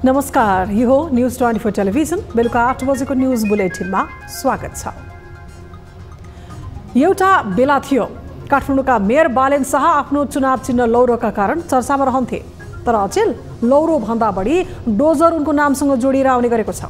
नमस्कार, यो हो न्यूज 24 टेलिभिजन बेलुका 8 बजेको न्यूज बुलेटिनमा स्वागत छ। एउटा बेला थियो काठमाडौँका मेयर बालेन शाह आफ्नो चुनाव चिन्ह लौरोका कारण चर्चामा रहन्थे, तर अचेल लौरो भन्दा बढी डोजर उनको नामसँग जोडिएर आउने गरेको छ।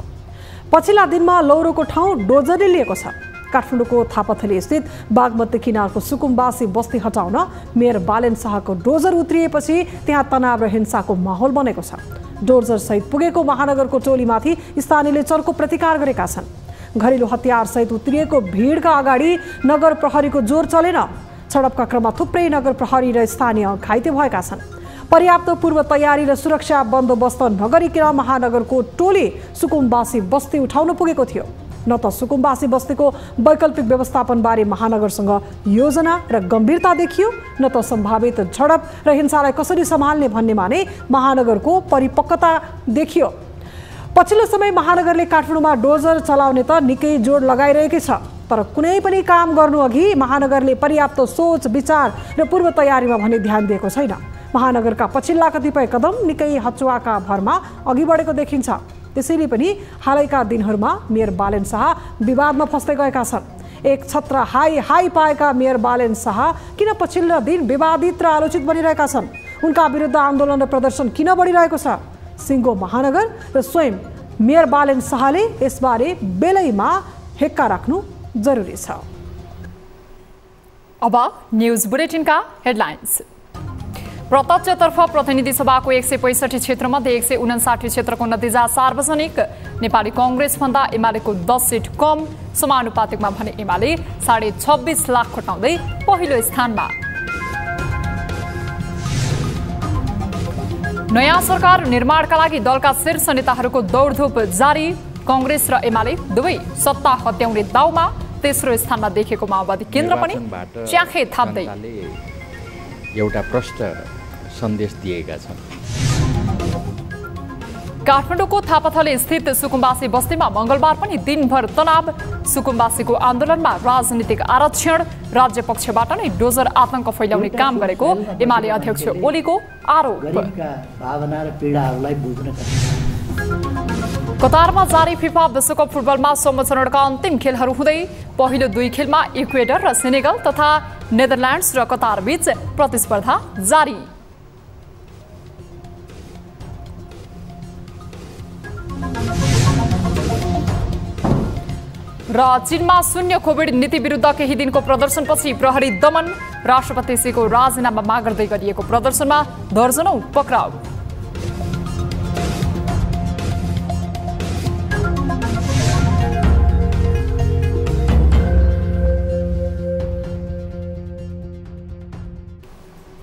पछिल्ला दिनमा लौरोको ठाउँ डोजरले लिएको छ। काठमाडौँको थापाथली स्थित बागमती किनारको सुकुम्बासी बस्ती हटाउन मेयर बालेन शाहको डोजर उत्रिएपछि त्यहाँ तनाव र हिंसाको माहौल बनेको छ। डोजर सहित पुगेको महानगरको टोलीमाथि स्थानीयले चर्को प्रतिकार गरेका छन्। घरेलु हतियार सहित उत्रिएको भिडका अगाडि नगर प्रहरीको जोर चलेन। झडपका क्रममा थुप्रै नगर प्रहरी र स्थानीय घाइते भएका छन्। पर्याप्त पूर्व तयारी र सुरक्षा बन्दोबस्त नगरिकन महानगरको टोली सुकुम्बासी बस्ती उठाउन पुगेको थियो। न त सुकुम्बासी बस्तीको वैकल्पिक व्यवस्थापनबारे महानगरसँग योजना र गम्भीरता देखियो, न त सम्भावित झडप र हिंसालाई कसरी सम्हाल्ने भन्नेमा नै महानगरको परिपक्वता देखियो। पछिल्लो समय महानगरले काठमाडौँमा डोजर चलाउने त निकै जोड लगाइरहेकै छ, तर कुनै पनि काम गर्नु अघि महानगरले पर्याप्त सोच विचार र पूर्व तयारीमा भने ध्यान दिएको छैन। महानगरका पछिल्ला कतिपय कदम निकै हचुवाका भरमा अघि बढेको देखिन्छ। त्यसैले पनि हालैका दिनहरूमा मेयर बालेन शाह विवादमा फस्दै गएका छन्। एक छत्र हाई पाएका मेयर बालेन शाह किन पछिल्लो दिन विवादित र आलोचित बनिरहेका छन्? उनका विरुद्ध आन्दोलन र प्रदर्शन किन बढिरहेको छ? सिङ्गो महानगर र स्वयं मेयर बालेन शाहले यसबारे बेलैमा हेक्का राख्नु जरुरी छ। अब न्यूज बुलेटिनका हेडलाइन्स। प्रत्यक्षतर्फ प्रतिनिधि सभाको 165 क्षेत्रमध्ये 159 क्षेत्रको नतिजा सार्वजनिक। नेपाली कांग्रेस भन्दा एमालेको 10 सिट कम। समानुपातिकमा भने एमाले 26.5 लाख खटाउँदै पहिलो स्थानमा। नयाँ सरकार निर्माणका लागि दलका शीर्ष नेताहरूको दौडधुप जारी। कांग्रेस र एमाले दुवै सत्ता हत्याउने दाउमा। तेस्रो स्थानमा देखेको माओवादी केन्द्र पनि च्याखे थाप्दै एउटा प्रष्ट सन्देश दिएका छन्। काठमाडौँको थापाथली स्थित सुकुम्बासी बस्तीमा मंगलबार पनि दिनभर तनाव। सुकुम्बासीको आन्दोलनमा राजनीतिक आरक्षण। राज्य पक्षबाट नै डोजर आतंक फैलाउने काम गरेको एमाले अध्यक्ष ओलीको आरोप। कतारमा जारी फिफा विश्वकप फुटबलमा सोह्रौं चरणका अन्तिम खेलहरू हुँदै पहिलो 2 खेलमा इक्वेडर र सेनेगल तथा नेदरल्यान्ड्स र कतार बीच प्रतिस्पर्धा जारी। र चीनमा शून्य कोभिड नीति विरुद्ध केही दिनको प्रदर्शनपछि प्रहरी दमन। राष्ट्रपति सीको राजीनामा माग गर्दै गरिएको प्रदर्शनमा दर्जनौं पक्राउ।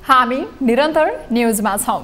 हामी निरन्तर न्यूजमा छौं।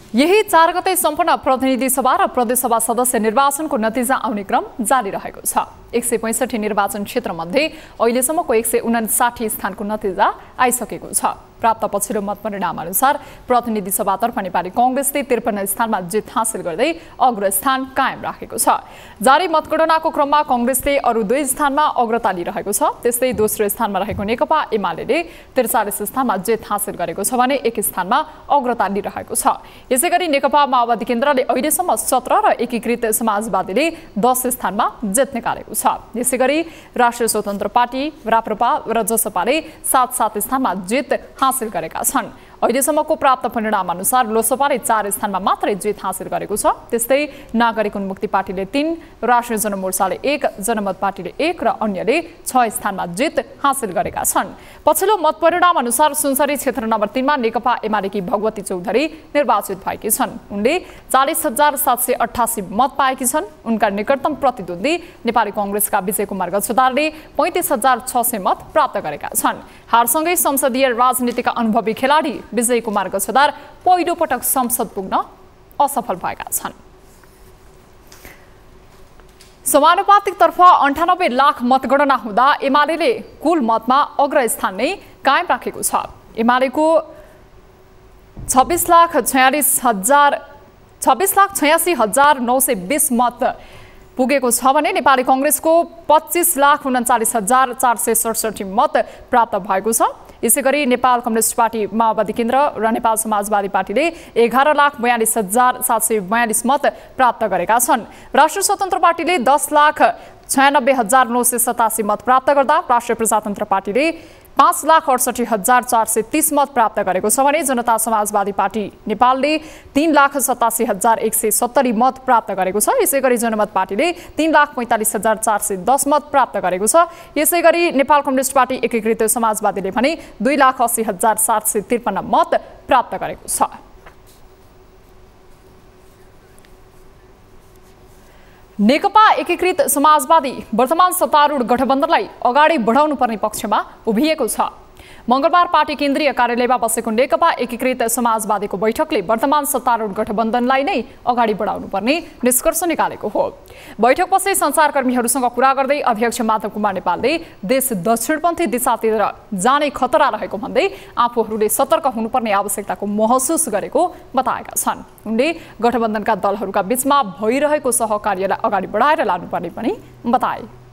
यही 4 गते सम्पन्न प्रतिनिधि सभा र प्रदेश सभा सदस्य निर्वाचनको नतिजा आउने क्रम जारी रहेको छ। 165 निर्वाचन क्षेत्रमध्ये अहिलेसम्मको 159 स्थानको नतिजा आइसकेको छ। प्राप्त पछिल्लो मतपरिणाम अनुसार प्रतिनिधि सभातर्फ नेपाली कांग्रेसले 53 स्थानमा जित हासिल गर्दै अग्रस्थान कायम राखेको छ। जारी मतगणनाको क्रममा कांग्रेसले अरु 2 स्थानमा अग्रता लिइरहेको छ। त्यस्तै दोस्रो स्थानमा रहेको नेकपा एमालेले 43 स्थानमा जित हासिल गरेको छ भने 1 स्थानमा अग्रता लिइरहेको छ। यसैगरी नेकपा माओवादी केन्द्रले अहिलेसम्म 17 र एकीकृत समाजवादीले 10 स्थानमा जित निकालेको छ। यसैगरी राष्ट्रिय स्वतन्त्र पार्टी राप्रपा र जसपाले 7 स्थानमा जित हासिल गरेका छन्। अहिलेसम्मको प्राप्त परिणाम अनुसार लोकसभाले 4 स्थानमा मात्रै जित हासिल गरेको छ। त्यस्तै नागरिक उन्मुक्ति पार्टीले 3, राष्ट्रिय जनमोर्चाले 1, जनमत पार्टीले 1 र अन्यले 6 स्थानमा जित हासिल गरेका छन्। पछिल्लो मतपरिणाम अनुसार सुनसरी क्षेत्र नम्बर 3 मा नेकपा एमालेकी भगवती चौधरी निर्वाचित भएकी छन्। उनले 40,788 मत पाएकी छन्। उनका निकटतम प्रतिद्वन्दी नेपाली कांग्रेसका विजय कुमार गच्छदारले 35,600 मत प्राप्त गरेका छन्। हारसँगै संसदीय राजनीतिका अनुभवी खेलाडी विजय कुमार गच्छदार पहिलो पटक संसद पुग्न असफल भएका छन्। समानुपातिकतर्फ 98 लाख मतगणना हुँदा एमाले कुल मतमा अग्रस्थान नै कायम राखेको छ। एमालेको 26,86,920 मत पुगेको छ भने नेपाली कांग्रेसको 25,39,467 मत प्राप्त भएको छ। यसैगरी नेपाल कम्युनिस्ट पार्टी माओवादी केन्द्र र नेपाल समाजवादी पार्टीले 11,42,742 मत प्राप्त गरेका छन्। राष्ट्रिय स्वतन्त्र पार्टीले 10,96,987 मत प्राप्त गर्दा राष्ट्रिय प्रजातन्त्र पार्टीले 5,68,430 मत प्राप्त गरेको छ भने जनता समाजवादी पार्टी नेपालले 3,87,170 मत प्राप्त गरेको छ। यसैगरी जनमत पार्टीले 3,45,410 मत प्राप्त गरेको छ। यसैगरी नेपाल कम्युनिस्ट पार्टी एकीकृत समाजवादीले भने 2,80,753 मत प्राप्त गरेको छ। नेकपा एकीकृत समाजवादी वर्तमान सत्तारूढ गठबन्धनलाई अगाडि बढाउनु पर्ने पक्षमा उभिएको छ। मंगलबार पार्टी केन्द्रीय कार्यालयमा बसेको नेकपा एकीकृत समाजवादीको बैठकले वर्तमान सत्तारूढ गठबन्धनलाई नै अगाडि बढाउनु पर्ने निष्कर्ष निकालेको हो। बैठकपछि सञ्चारकर्मीहरूसँग कुरा गर्दै अध्यक्ष माधव कुमार नेपालले देश दक्षिणपन्थी दिशातिर जाने खतरा रहेको भन्दै आफूहरूले सतर्क हुनुपर्ने आवश्यकताको महसुस गरेको बताएका छन्। उनले गठबन्धनका दलहरूका बीचमा भइरहेको सहकार्यलाई अगाडि बढाएर लानुपर्ने पनि बताए।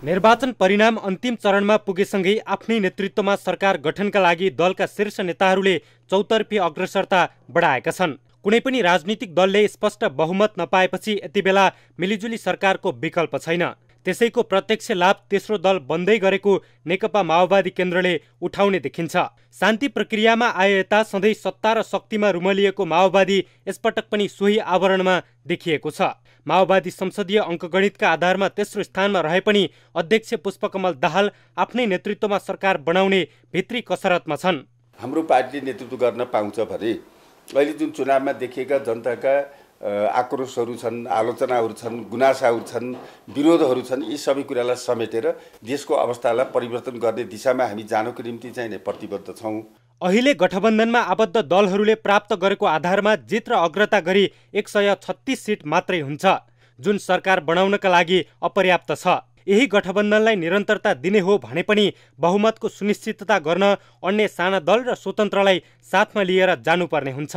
निर्वाचन परिणाम अन्तिम चरणमा पुगेसँगै आफ्नै नेतृत्वमा सरकार गठनका लागि दलका शीर्ष नेताहरूले चौतर्फी अग्रसरता बढाएका छन्। कुनै पनि राजनीतिक दलले स्पष्ट बहुमत नपाएपछि यति बेला मिलिजुली सरकारको विकल्प छैन। त्यसैको प्रत्यक्ष लाभ तेस्रो दल बन्दै गरेको नेकपा माओवादी केन्द्रले उठाउने देखिन्छ। शान्ति प्रक्रियामा आए यता सधैँ सत्ता र शक्तिमा रुमलिएको माओवादी यसपटक पनि सोही आवरणमा देखिएको छ। माओवादी संसदीय अङ्कगणितका आधारमा तेस्रो स्थानमा रहे पनि अध्यक्ष पुष्पकमल दाहाल आफ्नै नेतृत्वमा सरकार बनाउने भित्री कसरतमा छन्। हाम्रो पार्टीले नेतृत्व गर्न पाउँछ भने अहिले जुन चुनावमा देखिएका जनताका आक्रोशहरू छन्, आलोचनाहरू छन्, गुनासाहरू छन्, विरोधहरू छन्, यी सबै कुरालाई समेटेर देशको अवस्थालाई परिवर्तन गर्ने दिशामा हामी जानको निम्ति चाहिँ प्रतिबद्ध छौँ। अहिले गठबन्धनमा आबद्ध दलहरूले प्राप्त गरेको आधारमा जित र अग्रता गरी 136 सिट मात्रै हुन्छ, जुन सरकार बनाउनका लागि अपर्याप्त छ। यही गठबन्धनलाई निरन्तरता दिने हो भने पनि बहुमतको सुनिश्चितता गर्न अन्य साना दल र स्वतन्त्रलाई साथमा लिएर जानुपर्ने हुन्छ।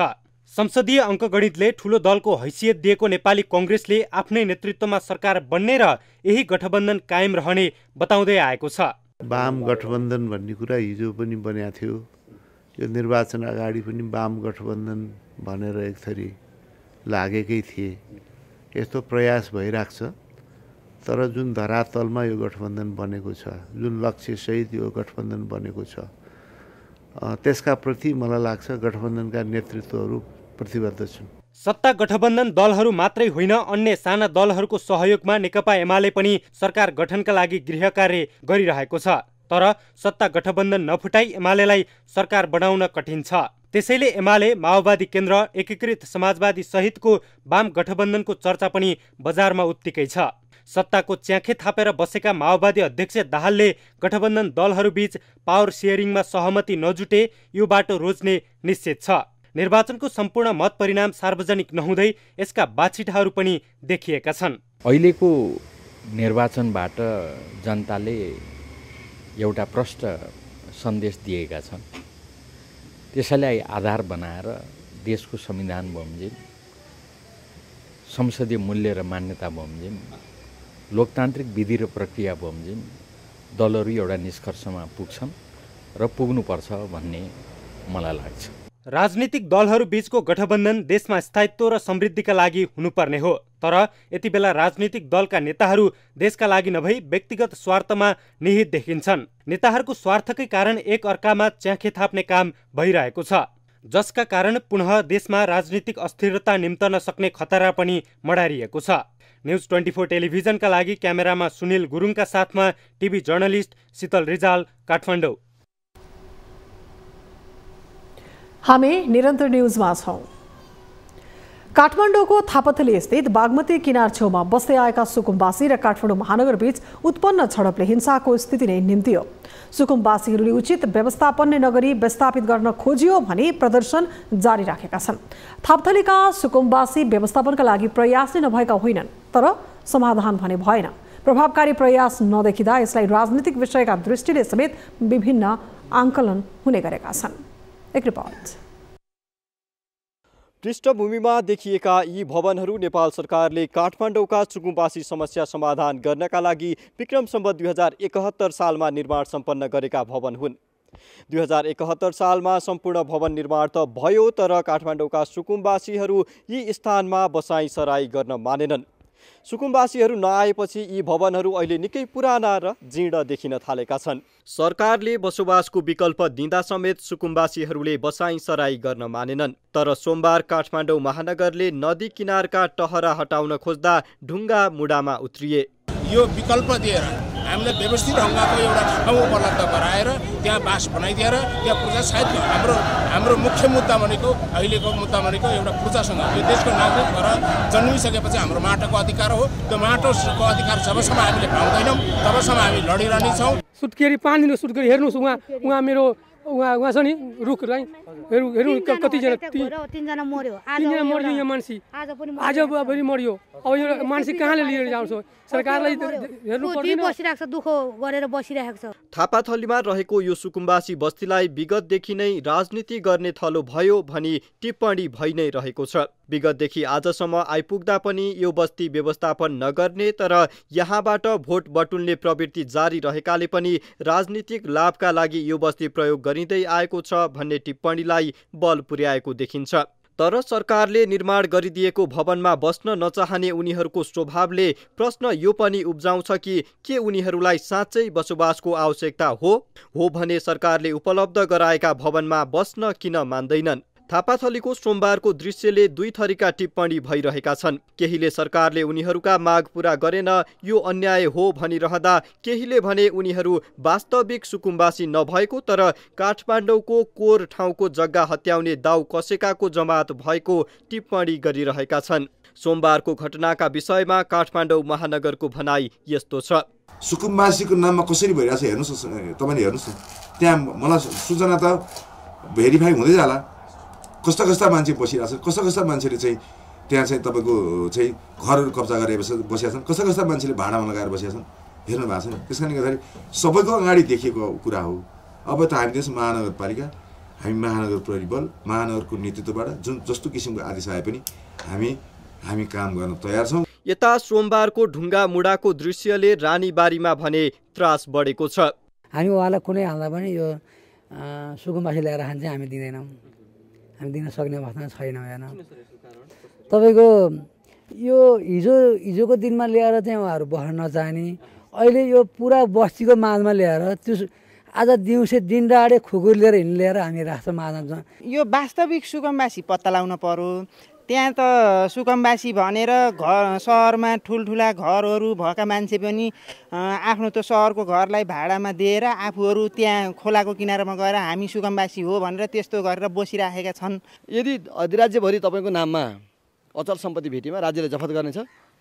संसदीय अङ्कगणितले ठूलो दलको हैसियत दिएको नेपाली कांग्रेसले आफ्नै नेतृत्वमा सरकार बन्ने र यही गठबन्धन कायम रहने बताउँदै आएको छ। वाम गठबन्धन भन्ने कुरा हिजो पनि बनेको थियो। यो निर्वाचन अगाडि पनि वाम गठबन्धन भनेर एक थरी लागेकै थिए। यस्तो प्रयास भइरहेको छ, तर जुन धरातलमा यो गठबन्धन बनेको छ, जुन लक्ष्यसहित यो गठबन्धन बनेको छ, त्यसका प्रति मलाई लाग्छ गठबन्धनका नेतृत्वहरू प्रतिबद्ध छन्। सत्ता गठबन्धन दलहरू मात्रै होइन, अन्य साना दलहरूको सहयोगमा नेकपा एमाले पनि सरकार गठनका लागि गृह कार्य गरिरहेको छ। तर सत्ता गठबन्धन नफुटाई एमालेलाई सरकार बनाउन कठिन छ। त्यसैले एमाले, माओवादी केन्द्र, एकीकृत समाजवादी सहितको वाम गठबन्धनको चर्चा पनि बजारमा उत्तिकै छ। सत्ताको च्याखे थापेर बसेका माओवादी अध्यक्ष दाहालले गठबन्धन दलहरूबीच पावर सेयरिङमा सहमति नजुटे यो बाटो रोज्ने निश्चित छ। निर्वाचनको सम्पूर्ण मत परिणाम सार्वजनिक नहुँदै यसका बाछिटाहरू पनि देखिएका छन्। अहिलेको निर्वाचनबाट जनताले एउटा प्रष्ट सन्देश दिएका छन्। त्यसैलाई आधार बनाएर देशको संविधान बमोजिम, संसदीय मूल्य र मान्यता बमोजिम, लोकतान्त्रिक विधि र प्रक्रिया बमोजिम दलहरू एउटा निष्कर्षमा पुग्छन् र पुग्नुपर्छ भन्ने मलाई लाग्छ। राजनीतिक दलहरू बीचको गठबन्धन देशमा स्थायित्व र समृद्धिका लागि हुनुपर्ने हो। तर यति बेला राजनीतिक दलका नेताहरू देशका लागि नभई व्यक्तिगत स्वार्थमा निहित देखिन्छन्। नेताहरूको स्वार्थकै कारण एक अर्कामा च्याखे थाप्ने काम भइरहेको छ, जसका कारण पुनः देशमा राजनीतिक अस्थिरता निम्तन सक्ने खतरा पनि मडारिएको छ। न्युज 24 टेलिभिजनका लागि क्यामेरामा सुनिल गुरुङका साथमा टिभी जर्नलिस्ट शीतल रिजाल, काठमाडौँ। हामी निरन्तर न्युजमा छौँ। काठमाडौँको थापाथली स्थित बागमती किनार छेउमा बस्दै आएका सुकुम्बासी र काठमाडौँ महानगरबीच उत्पन्न झडपले हिंसाको स्थिति नै निम्तियो। सुकुम्बासीहरूले उचित व्यवस्थापन नै नगरी विस्थापित गर्न खोजियो भने प्रदर्शन जारी राखेका छन्। थापाथलीका सुकुम्बासी व्यवस्थापनका लागि प्रयास नै नभएका होइनन्, तर समाधान भने भएन। प्रभावकारी प्रयास नदेखिँदा यसलाई राजनीतिक विषयका दृष्टिले समेत विभिन्न आंकलन हुने गरेका छन्। एक रिपोर्ट। पृष्ठभूमिमा देखिएका यी भवनहरू नेपाल सरकारले काठमाडौँका सुकुम्बासी समस्या समाधान गर्नका लागि विक्रम सम्वत 2071 सालमा निर्माण सम्पन्न गरेका भवन हुन्। 2071 सालमा सम्पूर्ण भवन निर्माण त भयो, तर काठमाडौँका सुकुम्बासीहरू यी स्थानमा बसाई सराई गर्न मानेनन्। सुकुम्बासीहरू नआएपछि यी भवनहरू अहिले निकै पुराना र जीर्ण देखिन थालेका छन्। सरकारले बसोबासको विकल्प दिँदा समेत सुकुम्बासीहरूले बसाई सराई गर्न मानेनन्। तर सोमबार काठमाडौँ महानगरले नदी किनारका टहरा हटाउन खोज्दा ढुङ्गा मुडामा उत्रिए। यो विकल्प दिएर हामीले व्यवस्थित ढङ्गको एउटा ठाउँ उपलब्ध गराएर त्यहाँ बास बनाइदिएर त्यहाँ पूजा सायद हाम्रो मुख्य मुद्दा भनेको अहिलेको मुद्दा भनेको एउटा पूजासँग यो देशको नागरिक भएर जन्मिसकेपछि हाम्रो माटोको अधिकार हो। त्यो माटोको अधिकार जबसम्म हामीले पाउँदैनौँ तबसम्म हामी लडिरहनेछौँ। सुत्केरी 5 दिन सुत्केरी हेर्नुहोस्, उहाँ मेरो उहाँ छ नि रुखलाई हेर्नु कतिजना 3जना मर्यो। 3जना मर्यो यहाँ मान्छे, आज पनि मर्यो। अब यो मान्छे कहाँले लिएर जान्छ? सरकारलाई हेर्नु पर्दैन। बसिरहेको छ, दुःख गरेर बसिरहेको छ। थापाथलीमा रहेको यो सुकुम्बासी बस्तीलाई विगतदेखि नै राजनीति गर्ने थलो भयो भनी टिप्पणी भइ नै रहेको छ। विगतदेखि आजसम्म आइपुग्दा पनि यो बस्ती व्यवस्थापन नगर्ने तर यहाँबाट भोट बटुल्ने प्रवृत्ति जारी रहेकाले पनि राजनीतिक लाभका लागि यो बस्ती प्रयोग गरिँदै आएको छ भन्ने टिप्पणीलाई बल पुर्याएको देखिन्छ। तर सरकारले निर्माण गरिदिएको भवनमा बस्न नचाहने उनीहरूको स्वभावले प्रश्न यो पनि उब्जाउँछ कि के उनीहरूलाई साँच्चै बसोबासको आवश्यकता हो भने सरकारले उपलब्ध गराएका भवनमा बस्न किन मान्दैनन्? थापाथलीको सोमबारको दृश्यले दुई थरीका टिप्पणी भइरहेका छन्। केहीले सरकारले उनीहरूका माग पूरा गरेन, यो अन्याय हो भनिरहँदा केहीले भने उनीहरू वास्तविक सुकुम्बासी नभएको तर काठमाडौँको कोर ठाउँको जग्गा हत्याउने दाउ कसेकाको जमात भएको टिप्पणी गरिरहेका छन्। सोमबारको घटनाका विषयमा काठमाडौँ महानगरको भनाई यस्तो छ। सुकुम्बासीको नाममा कसरी भइरहेछ हेर्नुहोस्, तपाईँले हेर्नुहोस् न, त्यहाँ मलाई सूचना त भेरिफाई हुँदै जाला। कस्ता कस्ता मान्छे बसिरहेको छ, कस्ता कस्ता मान्छेले चाहिँ त्यहाँ चाहिँ तपाईँको चाहिँ घरहरू कब्जा गरेर बसेका छन्, कस्ता कस्ता मान्छेले भाडामा लगाएर बसेका छन्, हेर्नु भएको छ नि। त्यस कारणले गर्दाखेरि सबैको अगाडि देखिएको कुरा हो। अब त हामी देश महानगरपालिका, हामी महानगर प्रहरी बल, महानगरको नेतृत्वबाट जुन जस्तो किसिमको आदेश आए पनि हामी काम गर्न तयार छौँ। यता सोमबारको ढुङ्गा मुडाको दृश्यले रानीबारीमा भने त्रास बढेको छ। हामी उहाँलाई कुनै हाल्दा पनि यो सुकुम्बासी ल्याएर खान्छ हामी दिँदैनौँ, हामी दिन सक्ने अवस्था छैन। हेर्न तपाईँको यो हिजोको दिनमा ल्याएर चाहिँ उहाँहरू बस्न नचाहने, अहिले यो पुरा बस्तीको माझमा ल्याएर त्यो आज दिउँसो दिन डाँडे खुकुर लिएर ल्याएर हामी राष्ट्र माझमा यो वास्तविक सुकुम्बासी पत्ता लगाउन पर्यो। त्यहाँ त सुकुम्बासी भनेर घर सहरमा ठुल्ठुला घरहरू भएका मान्छे पनि आफ्नो त्यो सहरको घरलाई भाडामा दिएर आफूहरू त्यहाँ खोलाको किनारमा गएर हामी सुकुम्बासी हो भनेर त्यस्तो गरेर बसिराखेका छन्। यदि अधिराज्यभरि तपाईँको नाममा अचल सम्पत्ति भेटीमा राज्यले जफत गर्नेछ,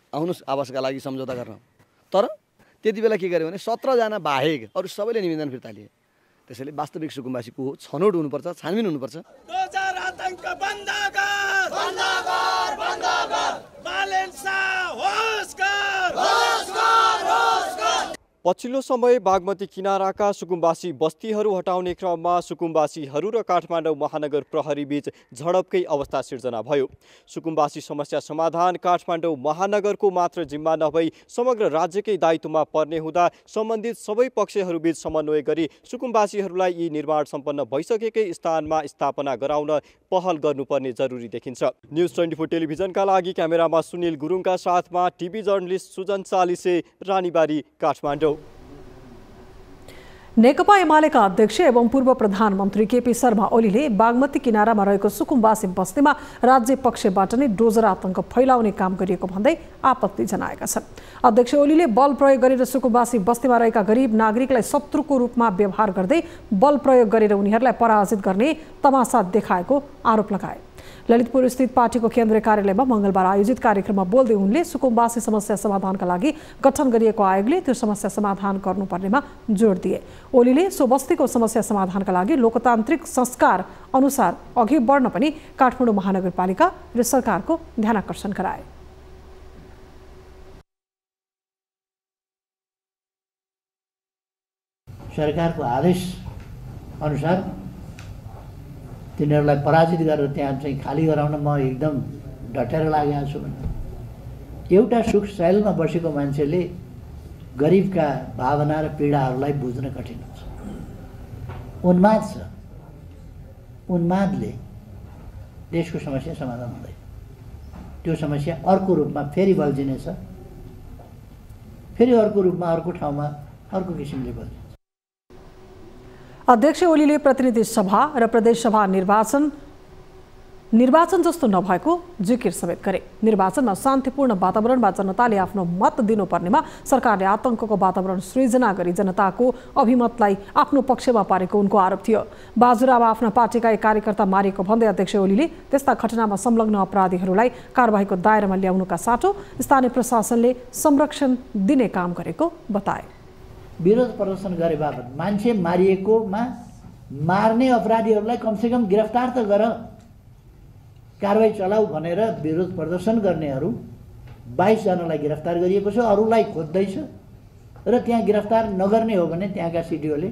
आउनुहोस् आवासका लागि सम्झौता गर्न। तर त्यति बेला के गर्यो भने 17 जना बाहेक अरू सबैले निवेदन फिर्ता लिए। त्यसैले वास्तविक सुकुम्बासी को हो छनौट हुनुपर्छ, छानबिन हुनुपर्छ। पछिल्लो समय बागमती किनाराका सुकुम्बासी बस्तीहरू हटाउने क्रममा सुकुम्बासीहरू र काठमाडौँ महानगर प्रहरी बीच झडपकै अवस्था सिर्जना भयो। सुकुम्बासी समस्या समाधान काठमाडौँ महानगरको मात्र जिम्मा नभई समग्र राज्यकै दायित्वमा पर्ने हुँदा सम्बन्धित सबै पक्षहरूबीच समन्वय गरी सुकुम्बासीहरूलाई यी निर्माण सम्पन्न भइसकेकै स्थानमा स्थापना गराउन पहल गर्नुपर्ने जरुरी देखिन्छ। न्युज 24 टेलिभिजनका लागि क्यामेरामा सुनिल गुरुङका साथमा टिभी जर्नलिस्ट सुजन चालिसे, रानीबारी, काठमाडौँ। नेकपा एमालेका अध्यक्ष एवं पूर्व प्रधानमन्त्री केपी शर्मा ओलीले बागमती किनारामा रहेको सुकुम्बासी बस्तीमा राज्य पक्षबाट नै डोजर आतंक फैलाउने काम गरिएको भन्दै आपत्ति जनाएका छन्। अध्यक्ष ओलीले बल प्रयोग गरेर सुकुम्बासी बस्तीमा रहेका गरिब नागरिकलाई शत्रुको रूपमा व्यवहार गर्दै बल प्रयोग गरेर उनीहरूलाई पराजित गर्ने तमासा देखाएको आरोप लगाए। ललितपुर स्थित पार्टीको केन्द्रीय कार्यालयमा मङ्गलबार आयोजित कार्यक्रममा बोल्दै उनले सुकुम्बासी समस्या समाधानका लागि गठन गरिएको आयोगले त्यो समस्या समाधान गर्नुपर्नेमा जोड दिए। ओलीले सो बस्तीको समस्या समाधानका लागि लोकतान्त्रिक संस्कार अनुसार अघि बढ्न पनि काठमाडौँ महानगरपालिका र सरकारको ध्यानाकर्षण गराए। सरकारको आदेश अनुसार तिनीहरूलाई पराजित गरेर त्यहाँ चाहिँ खाली गराउन म एकदम डटेर लागेको छु। एउटा सुख शैलमा बसेको मान्छेले गरिबका भावना र पीडाहरूलाई बुझ्न कठिन हुन्छ। उन्माद छ, उन्मादले देशको समस्या समाधान हुँदैन। त्यो समस्या अर्को रूपमा फेरि बल्झिनेछ, फेरि अर्को रूपमा अर्को ठाउँमा अर्को किसिमले बल्झिन्छ। अध्यक्ष ओलीले प्रतिनिधि सभा र प्रदेश सभा निर्वाचन जस्तो नभएको जिकिर समेत गरे। निर्वाचनमा शान्तिपूर्ण वातावरणमा जनताले आफ्नो मत दिनुपर्नेमा सरकारले आतंकको वातावरण सृजना गरी जनताको अभिमतलाई आफ्नो पक्षमा पारेको उनको आरोप थियो। बाजुरामा आफ्ना पार्टीका एक कार्यकर्ता मारिएको भन्दै अध्यक्ष ओलीले त्यस्ता घटनामा संलग्न अपराधीहरूलाई कारबाहीको दायरामा ल्याउनुका साटो स्थानीय प्रशासनले संरक्षण दिने काम गरेको बताए। विरोध प्रदर्शन गरे बापत मान्छे मारिएकोमा मार्ने अपराधीहरूलाई कमसेकम गिरफ्तार त गर, कारबाही चलाऊ भनेर विरोध प्रदर्शन गर्नेहरू 22 जनालाई गिरफ्तार गरिएको छ, अरूलाई खोज्दैछ। र त्यहाँ गिरफ्तार नगर्ने हो भने त्यहाँका सिडिओले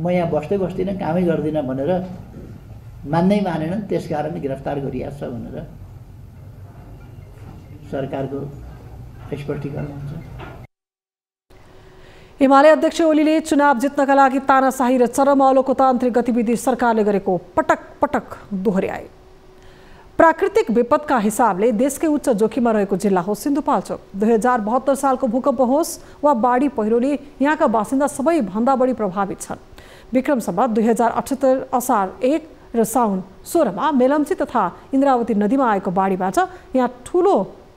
म यहाँ बस्दिनँ, कामै गर्दिनँ भनेर मानेनन्, त्यसकारण गिरफ्तार गरिएको छ भनेर सरकारको स्पष्टीकरण हुन्छ। एमाले अध्यक्ष ओलीले चुनाव जित्नका लागि तानाशाही र चरम अलोकतान्त्रिक गतिविधि सरकारले गरेको पटक पटक दोहोर्याए। प्राकृतिक विपदका हिसाबले देशकै उच्च जोखिममा रहेको जिल्ला हो सिन्धुपाल्चोक। 2072 सालको भूकम्प होस् वा बाढी पहिरोले यहाँका बासिन्दा सबैभन्दा बढी प्रभावित छन्। विक्रम सम्वत 2078 असार 1 र साउन 16 मा मेलम्ची तथा इन्द्रावती नदीमा आएको बाढीबाट यहाँ ठूलो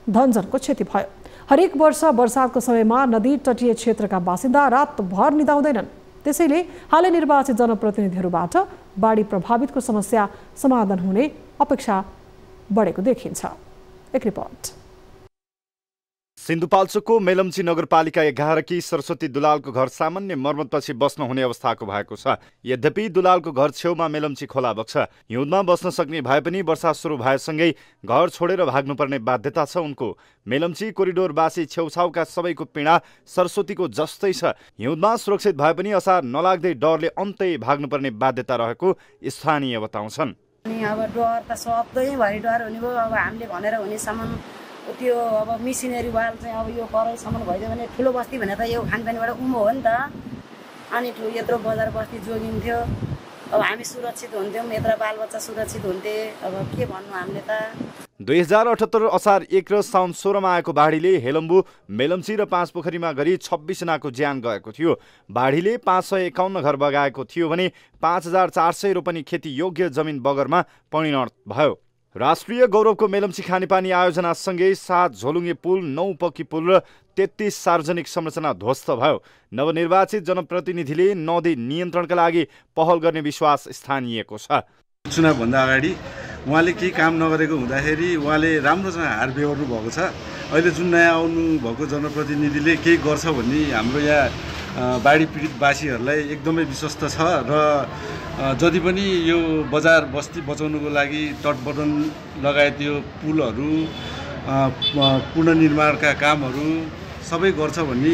धनजनको क्षति भयो। हरेक वर्ष वर्षातको समयमा नदी तटीय क्षेत्रका बासिन्दा रातभर निदाउँदैनन्। त्यसैले हालै निर्वाचित जनप्रतिनिधिहरूबाट बाढी प्रभावितको समस्या समाधान हुने अपेक्षा बढेको देखिन्छ। एक रिपोर्ट। सिन्धुपाल्चोकको मेलम्ची नगरपालिका 11 की सरस्वती दुलालको घर सामान्य मर्मतपछि बस्न हुने अवस्थाको भएको छ। यद्यपि दुलालको घर छेउमा मेलम्ची खोला बग्छ। हिउँदमा बस्न सक्ने भए पनि वर्षा सुरु भएसँगै घर छोडेर भाग्नुपर्ने बाध्यता छ उनको। मेलम्ची कोरिडोरवासी छेउछाउका सबैको पीडा सरस्वतीको जस्तै छ। हिउँदमा सुरक्षित भए पनि असार नलाग्दै डरले अन्तै भाग्नुपर्ने बाध्यता रहेको स्थानीय बताउँछन्। अब डर त सधैँभरि डर हुने भयो। अब हामीले भनेर हुनेसम्म त्यो अब मिसिनेरी वाल चाहिँ अब यो परैसम्म भइदियो भने ठुलो बस्ती भने त यो खानपानीबाट उमो हो नि त। अनि यत्रो बजार बस्ती जोगिन्थ्यो। अब हामी सुरक्षित हुन्थ्यौँ, यत्रो बालबच्चा सुरक्षित हुन्थे। अब के भन्नु हामीले त। 2078 असार 1 र साउन 16 मा आएको बाढीले हेलम्बु, मेलम्ची र 5 पोखरीमा गरी 26 जनाको ज्यान गएको थियो। बाढीले 551 घर बगाएको थियो भने 5400 रोपनी खेती योग्य जमिन बगरमा परिणत भयो। राष्ट्रिय गौरवको मेलम्ची खानेपानी आयोजनासँगै 7 झोलुङ्गे पुल, 9 पक्की पुल र 33 सार्वजनिक संरचना ध्वस्त भयो। नवनिर्वाचित जनप्रतिनिधिले नदी नियन्त्रणका लागि पहल गर्ने विश्वास स्थानीयको छ। चुनावभन्दा अगाडि उहाँले केही काम नगरेको हुँदाखेरि उहाँले राम्रोसँग हार बेहोर्नु भएको छ। अहिले जुन नयाँ आउनु भएको जनप्रतिनिधिले केही गर्छ भन्ने हाम्रो यहाँ बाढी पीडितवासीहरूलाई एकदमै विश्वस्त छ। र जति पनि यो बजार बस्ती बचाउनुको लागि तटबर्धन लगायत यो पुलहरू, पुनर्निर्माणका कामहरू सबै गर्छ भन्ने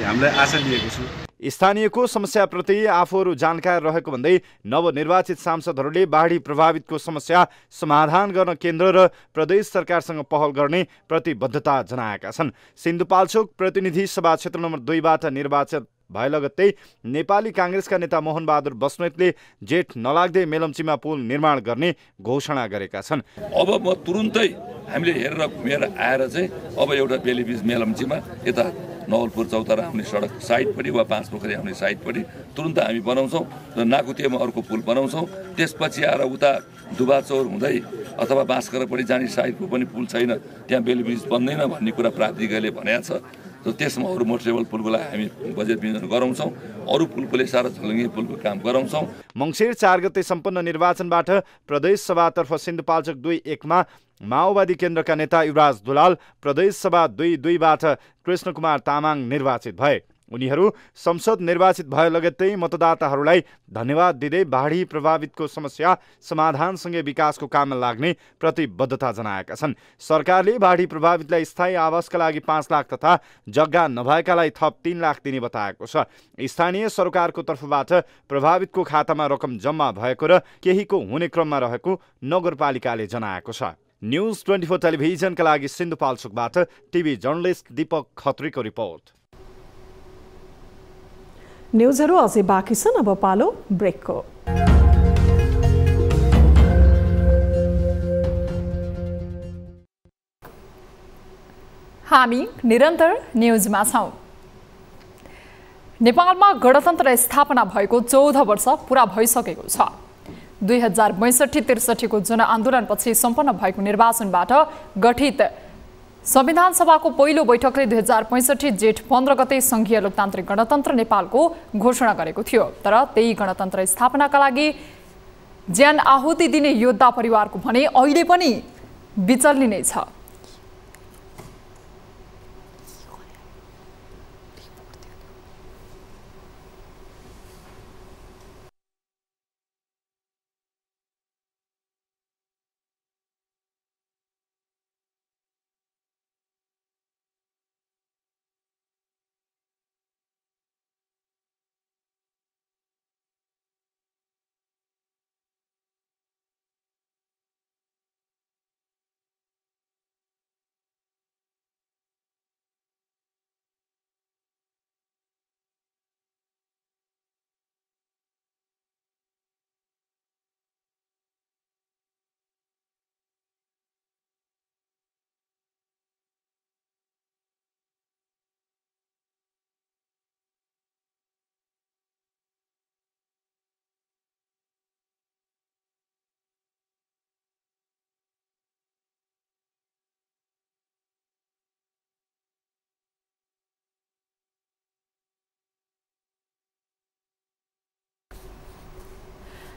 हामीलाई आशा लिएको छु। स्थानीयको समस्याप्रति आफूहरू जानकार रहेको भन्दै नवनिर्वाचित सांसदहरूले बाढी प्रभावितको समस्या समाधान गर्न केन्द्र र प्रदेश सरकारसँग पहल गर्ने प्रतिबद्धता जनाएका छन्। सिन्धुपाल्चोक प्रतिनिधि सभा क्षेत्र नम्बर 2 बाट निर्वाचित भए लगत्तै नेपाली काङ्ग्रेसका नेता मोहन बहादुर बस्नेतले जेठ नलाग्दै मेलम्चीमा पुल निर्माण गर्ने घोषणा गरेका छन्। अब म तुरुन्तै हामीले हेरेर घुमेर आएर चाहिँ अब एउटा बेलीबीच मेलम्चीमा यता नवलपुर चौतारा आउने सडक साइडपट्टि वा 5 पोखरी आउने साइडपट्टि तुरुन्त हामी बनाउँछौँ र नाकुतियामा अर्को पुल बनाउँछौँ। त्यसपछि आएर उता दुबाचौर हुँदै अथवा बाँसकरापट्टि जाने साइडको पनि पुल छैन, त्यहाँ बेलीबीच बन्दैन भन्ने कुरा प्राधिकरणले भनेको छ। त्यसमा अरू मोटरेबल पुलको लागि हामी बजेट विनियोजन गराउँछौँ, अरू पुल पुलेसार झलङ्गी पुलको काम गराउँछौँ। मङ्सिर 4 गते सम्पन्न निर्वाचनबाट प्रदेश सभातर्फ सिन्धुपाल्चोक 2-1 मा माओवादी केन्द्रका नेता युवराज दुलाल, प्रदेश सभा 2-2बाट कृष्ण कुमार तामाङ निर्वाचित भए। उनीहरू संसद निर्वाचित भए लगत्तै मतदाताहरूलाई धन्यवाद दिँदै बाढी प्रभावितको समस्या समाधानसँगै विकासको काममा लाग्ने प्रतिबद्धता जनाएका छन्। सरकारले बाढी प्रभावितलाई स्थायी आवासका लागि 5 लाख तथा जग्गा नभएकालाई थप 3 लाख दिने बताएको छ। स्थानीय सरकारको तर्फबाट प्रभावितको खातामा रकम जम्मा भएको र केहीको हुने क्रममा रहेको नगरपालिकाले जनाएको छ। न्युज 24 टेलिभिजनका लागि सिन्धुपाल्चोकबाट टिभी जर्नलिस्ट दीपक खत्रीको रिपोर्ट। न्युजहरू अझै बाँकी छन्, अब पालो ब्रेकको। हामी निरन्तर न्युजमा छौँ। नेपालमा गणतन्त्र स्थापना भएको 14 वर्ष पुरा भइसकेको छ। 2062-63 को जनआन्दोलनपछि सम्पन्न भएको निर्वाचनबाट गठित संविधान सभाको पहिलो बैठकले 2065 जेठ 15 गते संघीय लोकतान्त्रिक गणतन्त्र नेपालको घोषणा गरेको थियो। तर त्यही गणतन्त्र स्थापनाका लागि ज्यान आहुति दिने योद्धा परिवारको भने अहिले पनि विचल्ने नै छ।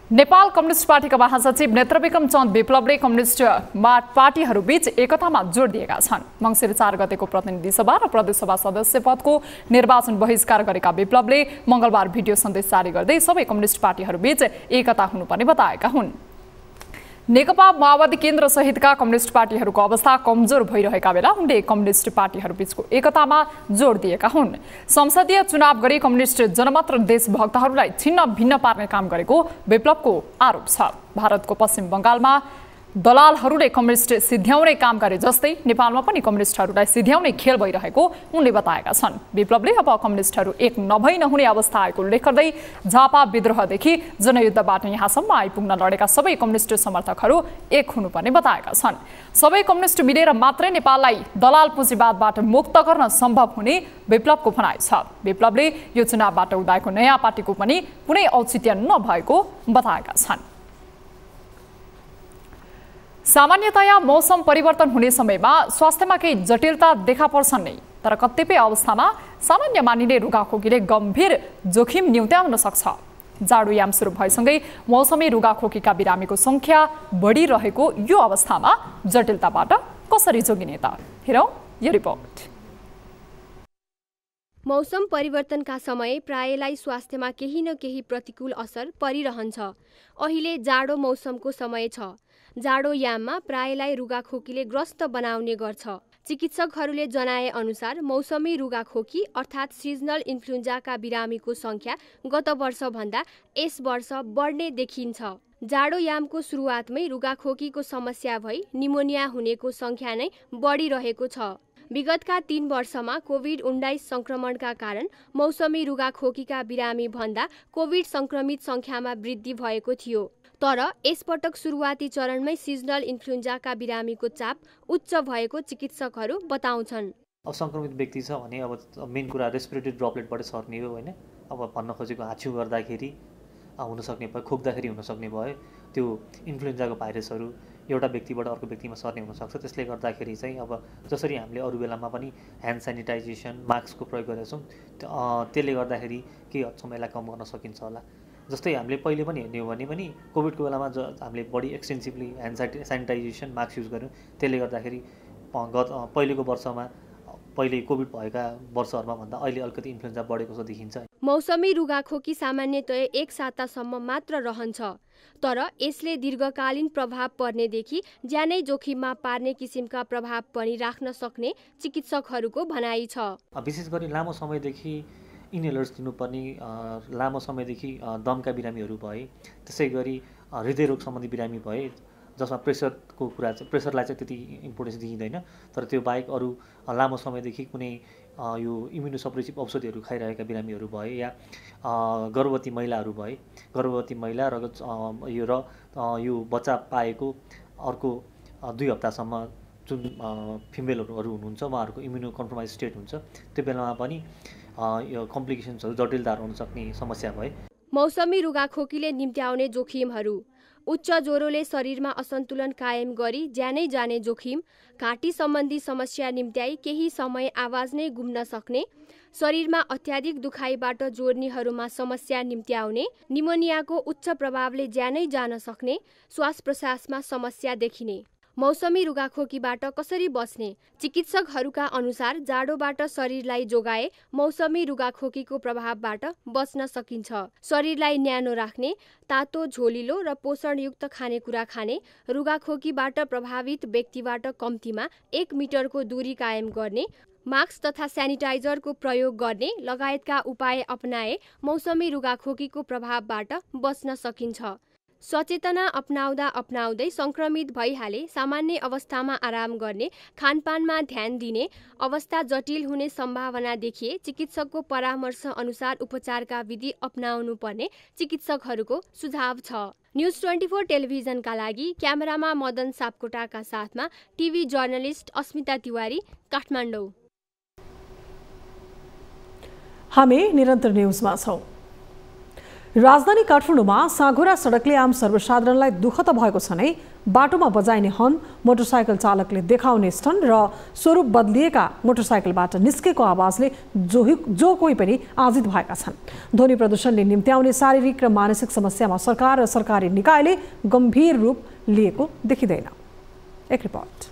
नेपाल कम्युनिस्ट पार्टीका महासचिव नेत्रविक्रम चन्द विप्लवले कम्युनिस्ट पार्टीहरूबीच एकतामा जोड दिएका छन्। मङ्सिर 4 गतेको प्रतिनिधि सभा र प्रदेश सभा सदस्य पदको निर्वाचन बहिष्कार गरेका विप्लवले मंगलबार भिडियो सन्देश जारी गर्दै सबै कम्युनिस्ट पार्टीहरूबीच एकता हुनुपर्ने बताएका हुन्। नेकपा माओवादी केन्द्र सहितका कम्युनिस्ट पार्टीहरूको अवस्था कमजोर भइरहेका बेला उनले कम्युनिस्ट पार्टीहरूबीचको एकतामा जोड दिएका हुन्। संसदीय चुनाव गरी कम्युनिस्ट जनमत र देशभक्तहरूलाई छिन्न भिन्न पार्ने काम गरेको विप्लवको आरोप छ। भारतको पश्चिम बंगालमा दलालहरूले कम्युनिस्ट सिध्याउने काम गरे जस्तै नेपालमा पनि कम्युनिस्टहरूलाई सिध्याउने खेल भइरहेको उनले बताएका छन्। विप्लवले अब कम्युनिस्टहरू एक नभई नहुने अवस्था आएको उल्लेख गर्दै झापा विद्रोहदेखि जनयुद्धबाट यहाँसम्म आइपुग्न लडेका सबै कम्युनिस्ट समर्थकहरू एक हुनुपर्ने बताएका छन्। सबै कम्युनिस्ट मिलेर मात्रै नेपाललाई दलाल पुँजीवादबाट मुक्त गर्न सम्भव हुने विप्लवको भनाइ छ। विप्लवले यो चुनावबाट उदाएको नयाँ पार्टीको पनि कुनै औचित्य नभएको बताएका छन्। सामान्यतया मौसम परिवर्तन हुने समयमा स्वास्थ्यमा केही जटिलता देखा पर्छन् नै, तर कतिपय अवस्थामा सामान्य मानिने रुगाखोकीले गम्भीर जोखिम न्यूत्याउन सक्छ। जाडोयाम सुरु भएसँगै मौसमी रुगाखोकीका बिरामीको संख्या बढिरहेको यो अवस्थामा जटिलताबाट कसरी जोगिने त? हेरौँ यो रिपोर्ट। मौसम परिवर्तनका समय प्रायलाई स्वास्थ्यमा केही न केही प्रतिकूल असर परिरहन्छ। अहिले जाडो मौसमको समय छ। जाडोयाममा प्रायलाई रुगाखोकीले ग्रस्त बनाउने गर्छ। चिकित्सकहरूले जनाए अनुसार मौसमी रुगाखोकी अर्थात् सिजनल इन्फ्लुएन्जाका बिरामीको संख्या गत वर्षभन्दा यस वर्ष बढ्ने देखिन्छ। जाडोयामको सुरुवातमै रुगाखोकीको समस्या भई निमोनिया हुनेको संख्या नै बढिरहेको छ। विगतका 3 वर्षमा कोभिड-19 संक्रमणका कारण मौसमी रुगाखोकीका बिरामी भन्दा कोभिड संक्रमित संख्यामा वृद्धि भएको थियो। तर यसपटक सुरुवाती चरणमै सिजनल इन्फ्लुएन्जाका बिरामीको चाप उच्च भएको चिकित्सकहरू बताउँछन्। असंक्रमित व्यक्ति छ भने अब मेन कुरा रेस्पिरेटरी ड्रपलेटबाट सर्ने हो हैन। अब भन्न खोजेको हाछ्यु गर्दाखेरि हुन सक्ने भयो, खोक्दाखेरि हुन सक्ने भयो, त्यो इन्फ्लुएन्जाको भाइरसहरू एउटा व्यक्तिबाट अर्को व्यक्तिमा सर्ने हुनसक्छ। त्यसले गर्दाखेरि चाहिँ अब जसरी हामीले अरू बेलामा पनि ह्यान्ड सेनिटाइजेसन मास्कको प्रयोग गरेका छौँ त्यसले गर्दाखेरि केही हदसम्म यसलाई कम गर्न सकिन्छ होला। जस्तै हामीले पहिले पनि हेर्ने हो भने पनि कोभिडको बेलामा हामीले बढी extensively hand sanitization mask use गऱ्यौँ। त्यसले गर्दाखेरि पहिलेको वर्षमा पहिले कोभिड भएका वर्षहरूमा भन्दा अहिले अलिकति इन्फ्लुएन्जा बढेको जस्तो देखिन्छ। मौसमी रुगाखोकी सामान्यतया 1 सातासम्म मात्र रहन्छ, तर यसले दीर्घकालीन प्रभाव पर्नेदेखि ज्यानै जोखिममा पार्ने किसिमका प्रभाव पनि राख्न सक्ने चिकित्सकहरूको भनाइ छ। विशेष गरी लामो समयदेखि इनहेलर्स दिनुपर्ने, लामो समयदेखि दमका बिरामीहरू भए, त्यसै गरी हृदयरोग सम्बन्धी बिरामी भए जसमा प्रेसरको कुरा चाहिँ प्रेसरलाई चाहिँ त्यति इम्पोर्टेन्स दिइँदैन, तर त्यो बाहेक अरू लामो समयदेखि कुनै यो इम्युनोसप्रेसिभ औषधिहरू खाइरहेका बिरामीहरू भए या गर्भवती महिलाहरू भए, गर्भवती महिला यो बच्चा पाएको अर्को 2 हप्तासम्म जुन फिमेलहरू हुनुहुन्छ उहाँहरूको इम्युनो कम्प्रोमाइज स्टेट हुन्छ, त्यो बेलामा पनि यो कम्प्लिकेसन्सहरू जटिलताहरू हुन सक्ने समस्या भए। मौसमी रुगाखोकीले निम्त्याउने जोखिमहरू: उच्च ज्वरोले शरीरमा असन्तुलन कायम गरी ज्यानै जाने जोखिम, घाँटी सम्बन्धी समस्या निम्त्याई केही समय आवाज नै गुम्न सक्ने, शरीरमा अत्याधिक दुखाइबाट जोर्नीहरूमा समस्या निम्त्याउने, निमोनियाको उच्च प्रभावले ज्यानै जान सक्ने, श्वास प्रश्वासमा समस्या देखिने। मौसमी रुगाखोकीबाट कसरी बच्ने? चिकित्सकहरूका अनुसार जाडोबाट शरीरलाई जोगाए मौसमी रुगाखोकीको प्रभावबाट बच्न सकिन्छ। शरीरलाई न्यानो राख्ने, तातो, झोलिलो र पोषणयुक्त खानेकुरा खाने, रुगाखोकीबाट प्रभावित व्यक्तिबाट कम्तीमा 1 मिटरको दूरी कायम गर्ने, मास्क तथा सेनिटाइजरको प्रयोग गर्ने लगायतका उपाय अपनाए मौसमी रुगाखोकीको प्रभावबाट बच्न सकिन्छ। सचेतना अपनाउँदै संक्रमित भइहाले सामान्य अवस्थामा आराम गर्ने, खानपानमा ध्यान दिने, अवस्था जटिल हुने सम्भावना देखिए चिकित्सकको परामर्श अनुसार उपचारका विधि अपनाउनु पर्ने चिकित्सकहरूको सुझाव छ। न्युज 24 टेलिभिजनका लागि क्यामेरामा मदन सापकोटाका साथमा टिभी जर्नलिस्ट अस्मिता तिवारी, काठमाडौँ। हामी निरन्तर न्युजमा छौं। राजधानी काठमाडौँमा साँघुरा सडकले आम सर्वसाधारणलाई दुःख त भएको छ नै, बाटोमा बजाइने हर्न, मोटरसाइकल चालकले देखाउने स्टन र स्वरूप बदलिएका मोटरसाइकलबाट निस्केको आवाजले जो कोही पनि आजित भएका छन्। ध्वनि प्रदूषणले निम्त्याउने शारीरिक र मानसिक समस्यामा सरकार र सरकारी निकायले गम्भीर रूप लिएको देखिँदैन। एक रिपोर्ट।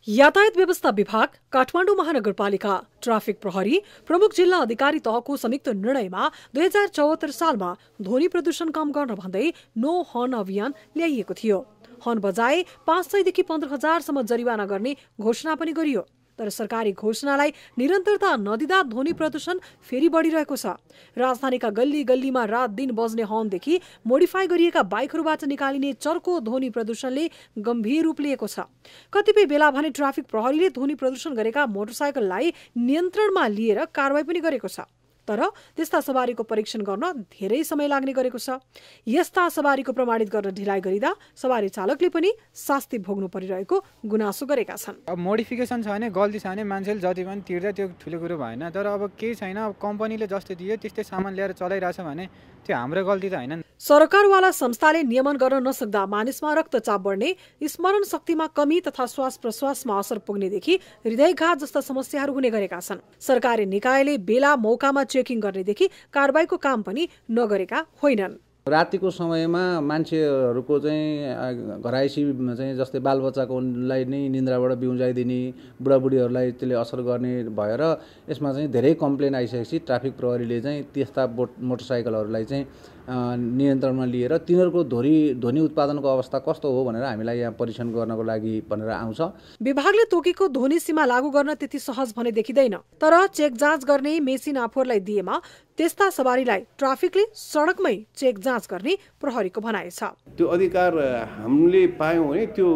यातायात व्यवस्था विभाग, काठमाडौँ महानगरपालिका, ट्राफिक प्रहरी, प्रमुख जिल्ला अधिकारी तहको संयुक्त निर्णयमा 2074 सालमा ध्वनि प्रदूषण कम गर्न भन्दै नो हर्न अभियान ल्याइएको थियो। हर्न बजाए 500 देखि 15,000 सम्म जरिवाना गर्ने घोषणा पनि गरियो। तर सरकारी घोषणालाई निरन्तरता नदिँदा ध्वनि प्रदूषण फेरि बढिरहेको छ। राजधानीका गल्ली गल्लीमा रात दिन बज्ने हर्नदेखि मोडिफाई गरिएका बाइकहरूबाट निकालिने चर्को ध्वनि प्रदूषणले गम्भीर रूप लिएको छ। कतिपय बेला भने ट्राफिक प्रहरीले ध्वनि प्रदूषण गरेका मोटरसाइकललाई नियन्त्रणमा लिएर कारवाही पनि गरेको छ। तर त्यस्ता सवारीको परीक्षण गर्न धेरै समय लाग्ने गरेको छ। यस्ता सवारीको प्रमाणित गर्न ढिलाइ गरिँदा सवारी चालकले पनि शास्ति भोग्नु परिरहेको गुनासो गरेका छन्। अब मोडिफिकेसन छ भने, गल्ती छ भने मान्छेले जति पनि तिर्दा त्यो ठुलो कुरो भएन। तर अब केही छैन, अब कम्पनीले जस्तो दियो त्यस्तै सामान ल्याएर चलाइरहेछ भने त्यो हाम्रो गल्ती त होइन। सरकारवाला संस्थाले नियमन गर्न नसक्दा मानिसमा रक्तचाप बढ्ने, स्मरण शक्तिमा कमी तथा श्वास प्रश्वासमा असर पुग्नेदेखि हृदयघात जस्ता समस्याहरू हुने गरेका छन्। सरकारी निकायले बेला मौकामा चेकिङ गर्नेदेखि कारबाहीको काम पनि नगरेका होइनन्। रातिको समयमा मान्छेहरूको चाहिँ घराइसी चाहिँ जस्तै बालबच्चाकोलाई नै निन्द्राबाट बिउजाइदिने, बुढाबुढीहरूलाई त्यसले असर गर्ने भएर यसमा चाहिँ धेरै कम्प्लेन आइसकेपछि ट्राफिक प्रहरीले चाहिँ त्यस्ता मोटरसाइकलहरूलाई चाहिँ नियन्त्रणमा लिएर तिनीहरूको ध्वनि उत्पादनको अवस्था कस्तो हो भनेर हामीलाई यहाँ परीक्षण गर्नको लागि भनेर आउँछ। विभागले तोकेको ध्वनि सीमा लागू गर्न त्यति सहज भने देखिँदैन। तर चेक जाँच गर्ने मेसिन आफूहरूलाई दिएमा त्यस्ता सवारीलाई ट्राफिकले सडकमै चेक जाँच गर्ने प्रहरीको भनाइ छ। त्यो अधिकार हामीले पायौँ भने त्यो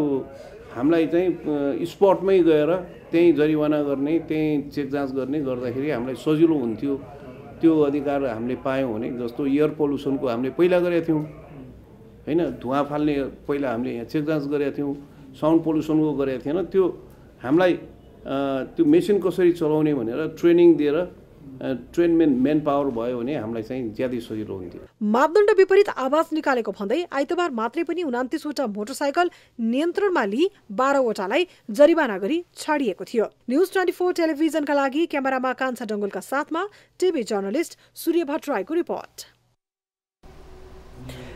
हामीलाई चाहिँ स्पटमै गएर त्यही जरिवाना गर्ने, त्यही चेक जाँच गर्ने गर्दाखेरि हामीलाई सजिलो हुन्थ्यो। त्यो अधिकार हामीले पायौँ भने, जस्तो एयर पोल्युसनको हामीले पहिला गरेका थियौँ होइन, धुवाँ फाल्ने पहिला हामीले यहाँ चेक जाँच गरेका थियौँ, साउन्ड पोल्युसनको गरेका थिएन। त्यो हामीलाई त्यो मेसिन कसरी चलाउने भनेर ट्रेनिङ दिएर ट्रेन मेन पावर भयो भने हामीलाई चाहिँ ज्यादै सजिलो हुन्थ्यो। मापदण्ड विपरीत आवाज निकालेको भन्दै आइतबार मात्रै पनि 29वटा मोटरसाइकल नियन्त्रणमा लिई 12वटालाई जरिवाना गरी छाडिएको थियो। न्युज 24 टेलिभिजनका लागि क्यामेरामा कान्छा डङ्गोलका साथमा टिभी जर्नलिस्ट सूर्य भट्टराईको रिपोर्ट।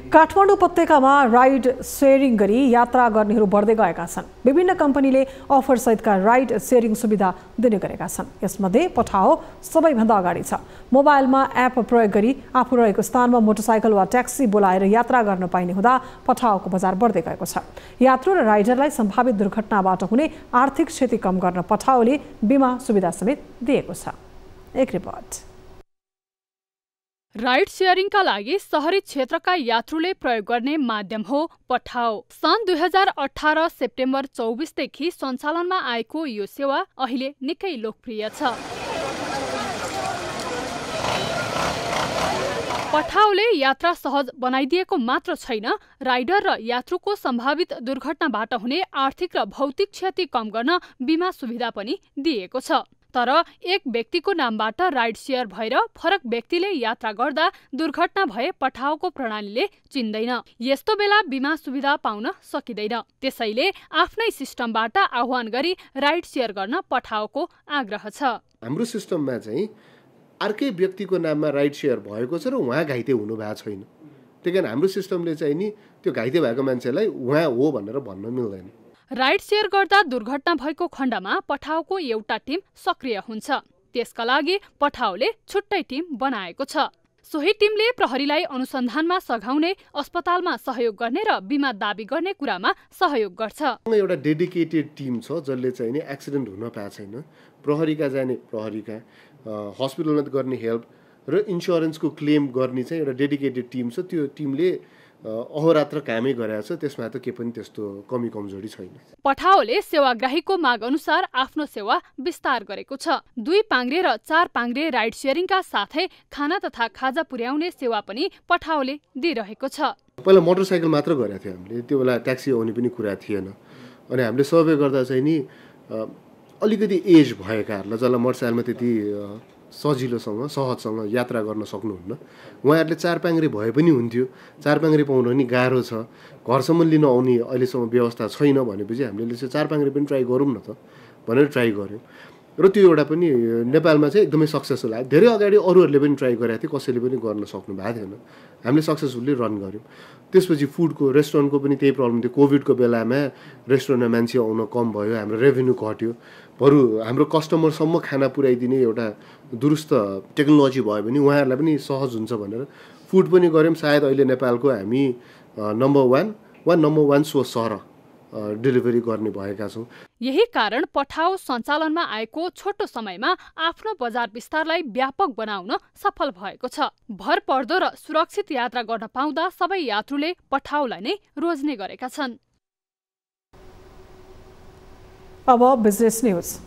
काठमाडौँ उपत्यकामा राइड सेयरिङ गरी यात्रा गर्नेहरू बढ्दै गएका छन्। विभिन्न कम्पनीले अफर सहितका राइड सेयरिङ सुविधा दिने गरेका छन्। यसमध्ये पठाओ सबैभन्दा अगाडि छ। मोबाइलमा एप प्रयोग गरी आफू रहेको स्थानमा मोटरसाइकल वा ट्याक्सी बोलाएर यात्रा गर्न पाइने हुँदा पठाओको बजार बढ्दै गएको छ। यात्रु र राइडरलाई सम्भावित दुर्घटनाबाट हुने आर्थिक क्षति कम गर्न पठाओले बीमा सुविधा समेत दिएको छ। एक रिपोर्ट। राइड सेयरिङका लागि शहरी क्षेत्रका यात्रुले प्रयोग गर्ने माध्यम हो पठाओ। सन् 2018 सेप्टेम्बर 24 देखि सञ्चालनमा आएको यो सेवा अहिले निकै लोकप्रिय छ। पठाओले यात्रा सहज बनाइदिएको मात्र छैन, राइडर र यात्रुको सम्भावित दुर्घटनाबाट हुने आर्थिक र भौतिक क्षति कम गर्न बीमा सुविधा पनि दिएको छ। तर एक व्यक्तिको नामबाट राइड सेयर भएर फरक व्यक्तिले यात्रा गर्दा दुर्घटना भए पठाओको प्रणालीले चिन्दैन। यस्तो बेला बीमा सुविधा पाउन सकिँदैन। त्यसैले आफ्नै सिस्टमबाट आह्वान गरी राइड सेयर गर्न पठाओको आग्रह छ। हाम्रो सिस्टममा चाहिँ अर्कै व्यक्तिको नाममा राइड सेयर भएको छ र उहाँ घाइते हुनु भएको छैन। त्यही कारण हाम्रो सिस्टमले चाहिँ नि त्यो घाइते भएको मान्छेलाई उहाँ हो भनेर भन्न मिल्दैन। राइड सेयर गर्दा दुर्घटना भएको खण्डमा पठाओको एउटा टिम सक्रिय हुन्छ। त्यसका लागि पठाओले छुट्टै टिम बनाएको छ। सोही टिमले प्रहरीलाई अनुसन्धानमा सघाउने, अस्पतालमा सहयोग गर्ने र बीमा दाबी गर्ने कुरामा सहयोग गर्छ। एउटा डेडिकेटेड टिम छ जसले चाहिँ नि एक्सिडेन्ट हुन पाएको छैन, प्रहरीका जाने प्रहरीका, हस्पिटलमा गर्ने हेल्प र इन्स्योरेन्सको क्लेम गर्ने चाहिँ एउटा डेडिकेटेड टिम छ। त्यो टिमले अहोरात्र कामै गरेको छ। त्यसमा त के पनि त्यस्तो कमी कमजोरी छैन। पठाओले सेवाग्राहीको माग अनुसार आफ्नो सेवा विस्तार गरेको छ। 2 पाङ्ग्रे र 4 पाङ्ग्रे राइड सेयरिङका साथै खाना तथा खाजा पुर्याउने सेवा पनि पठाओले दिइरहेको छ। पहिला मोटरसाइकल मात्र गरेको थियो हामीले, त्यो बेला ट्याक्सी आउने पनि कुरा थिएन। अनि हामीले सर्वे गर्दा चाहिँ नि अलिकति एज भएकाहरूलाई जसलाई मोटरसाइकलमा त्यति सजिलोसँग सहजसँग यात्रा गर्न सक्नुहुन्न, उहाँहरूले 4 पाङ्ग्रे भए पनि हुन्थ्यो। 4 पाङ्ग्रे पाउन नि गाह्रो छ, घरसम्म लिन आउने अहिलेसम्म व्यवस्था छैन भनेपछि हामीले 4 पाङ्ग्रे पनि ट्राई गरौँ न त भनेर ट्राई गऱ्यौँ। र त्यो एउटा पनि नेपालमा चाहिँ एकदमै सक्सेसफुल आयो। धेरै अगाडि अरूहरूले पनि ट्राई गरेको थियो, कसैले पनि गर्न सक्नु भएको थिएन। हामीले सक्सेसफुल्ली रन गऱ्यौँ। त्यसपछि फुडको रेस्टुरेन्टको पनि त्यही प्रब्लम थियो। कोभिडको बेलामा रेस्टुरेन्टमा मान्छे आउन कम भयो, हाम्रो रेभेन्यू घट्यो। बरु हाम्रो कस्टमरसम्म खाना पुर्याइदिने एउटा दुरुस्त टेक्नोलोजी भयो भने उहाँहरूलाई पनि सहज हुन्छ भनेर फुड पनि गऱ्यौँ। सायद अहिले नेपालको हामी नम्बर 1 सो सहर डेलिभरी गर्ने भएका छौँ। यही कारण पठाओ सञ्चालनमा आएको छोटो समयमा आफ्नो बजार विस्तारलाई व्यापक बनाउन सफल भएको छ। भर पर्दो र सुरक्षित यात्रा गर्न पाउँदा सबै यात्रुले पठाओलाई नै रोज्ने गरेका छन्। अब बिजनेस न्यूज।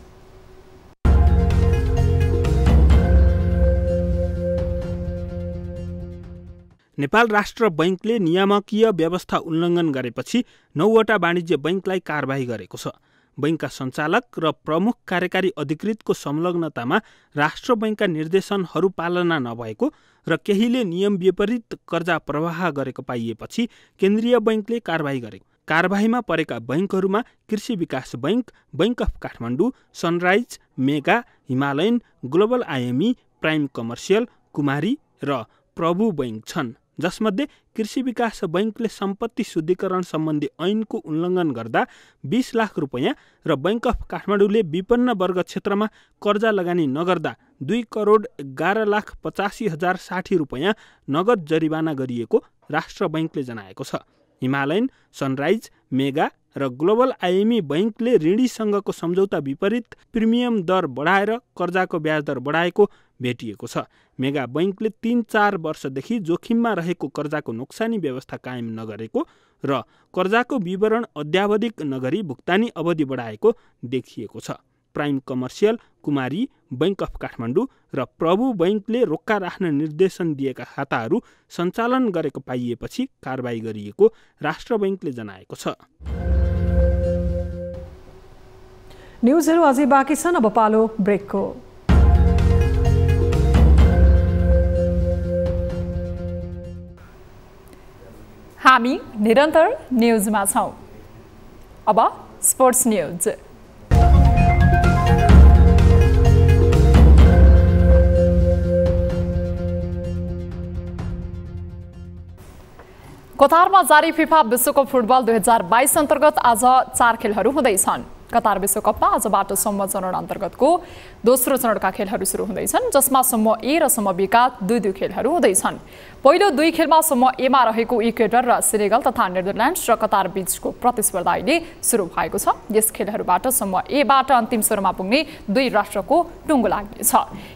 नेपाल राष्ट्र बैंकले नियामकीय व्यवस्था उल्लङ्घन गरेपछि 9वटा वाणिज्य बैंकलाई कारबाही गरेको छ। बैंकका सञ्चालक र प्रमुख कार्यकारी अधिकृतको संलग्नतामा राष्ट्र बैंकका निर्देशनहरू पालना नभएको र केहीले नियम विपरीत कर्जा प्रवाह गरेको पाइएपछि केन्द्रीय बैंकले कारबाही गरेको। कारबाहीमा परेका बैंकहरूमा Krishi Bikas Bank, Bank of Kathmandu, Sunrise, Mega, Himalayan, Global IME, Prime Commercial, Kumari र प्रभु बैंक छन्। जसमध्ये कृषि विकास बैंकले सम्पत्ति शुद्धिकरण सम्बन्धी ऐनको उल्लङ्घन गर्दा 20 लाख रुपैयाँ र बैंक अफ काठमाडौँले विपन्न वर्ग क्षेत्रमा कर्जा लगानी नगर्दा 2,11,85,060 रुपैयाँ नगद जरिवाना गरिएको राष्ट्र बैंकले जनाएको छ। हिमालयन, सनराइज, मेगा र ग्लोबल आइएमई बैंकले ऋणीसँगको सम्झौता विपरीत प्रिमियम दर बढाएर कर्जाको ब्याज दर बढाएको भेटिएको छ। मेगा बैंकले 3-4 वर्षदेखि जोखिममा रहेको कर्जाको नोक्सानी व्यवस्था कायम नगरेको र कर्जाको विवरण अद्यावधिक नगरी भुक्तानी अवधि बढाएको देखिएको छ। Prime Commercial, Kumari, bank of Kathmandu र प्रभु बैंकले रोक्का राख्न निर्देशन दिएका खाताहरू सञ्चालन गरेको पाइएपछि कारबाही गरिएको राष्ट्र बैंकले जनाएको छ। न्युजहरू अझै बाँकी छन्, अब पालो ब्रेकको। हामी निरन्तर न्युजमा छौं। अब स्पोर्ट्स न्युज। कतारमा जारी फिफा विश्वकप फुटबल 2022 अन्तर्गत आज 4 खेलहरू हुँदैछन्। कतार विश्वकपमा आजबाट समूह चरण अन्तर्गतको दोस्रो चरणका खेलहरू सुरु हुँदैछन्, जसमा समूह ए र समूह बी का 2-2 खेलहरू हुँदैछन्। पहिलो 2 खेलमा समूह ए मा रहेको इक्वेडर र सेनेगल तथा नेदरल्यान्ड्स र कतार बीचको प्रतिस्पर्धा अहिले सुरु भएको छ। यस खेलहरूबाट समूह ए बाट अन्तिम स्वरमा पुग्ने 2 राष्ट्रको टुङ्गो लाग्नेछ।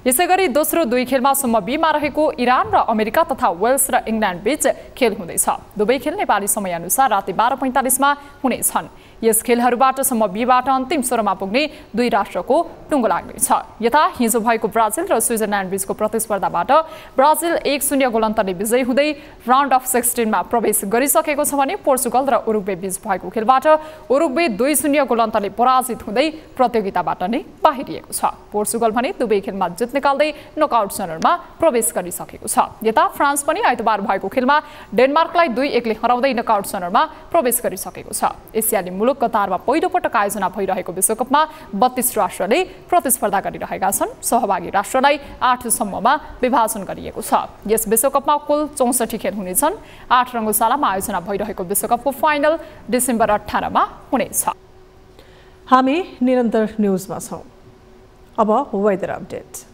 यसैगरी दोस्रो 2 खेलमा समूह बी मा रहेको इरान र अमेरिका तथा वेल्स र इङ्ल्यान्ड बीच खेल हुँदैछ। दुवै खेल नेपाली समयअनुसार राति 12:45 मा हुनेछन्। यस खेलहरूबाट समूह बी बाट अन्तिम स्वरमा पुग्ने 2 राष्ट्रको टुङ्गो लाग्नेछ। यता हिजो भएको ब्राजिल र स्विजरल्यान्ड बीचको प्रतिस्पर्धाबाट ब्राजिल 1-0 गोल अन्तरले विजयी हुँदै राउन्ड अफ 16 मा प्रवेश गरिसकेको छ भने पोर्चुगल र उरुग्वे बीच भएको खेलबाट उरुग्वे 2-0 गोल अन्तरले पराजित हुँदै प्रतियोगिताबाट नै बाहिरिएको छ। पोर्चुगल भने दुवै खेलमा जित निकाल्दै नकआउट चरणमा प्रवेश गरिसकेको छ। यता फ्रान्स पनि आइतबार भएको खेलमा डेनमार्कलाई 2-1 ले हराउँदै नकआउट चरणमा प्रवेश गरिसकेको छ। एसियाली मुलुक कतारमा पहिलो पटक आयोजना भइरहेको विश्वकपमा 32 राष्ट्रले प्रतिस्पर्धा गरिरहेका छन्। सहभागी राष्ट्रलाई 8 समूहमा विभाजन गरिएको छ। यस विश्वकपमा कुल 64 खेल हुनेछन्। 8 रङ्गशालामा आयोजना भइरहेको विश्वकपको फाइनल डिसेम्बर 18 मा हुनेछ। हामी निरन्तर न्युजमा छौं। अब वेदर अपडेट।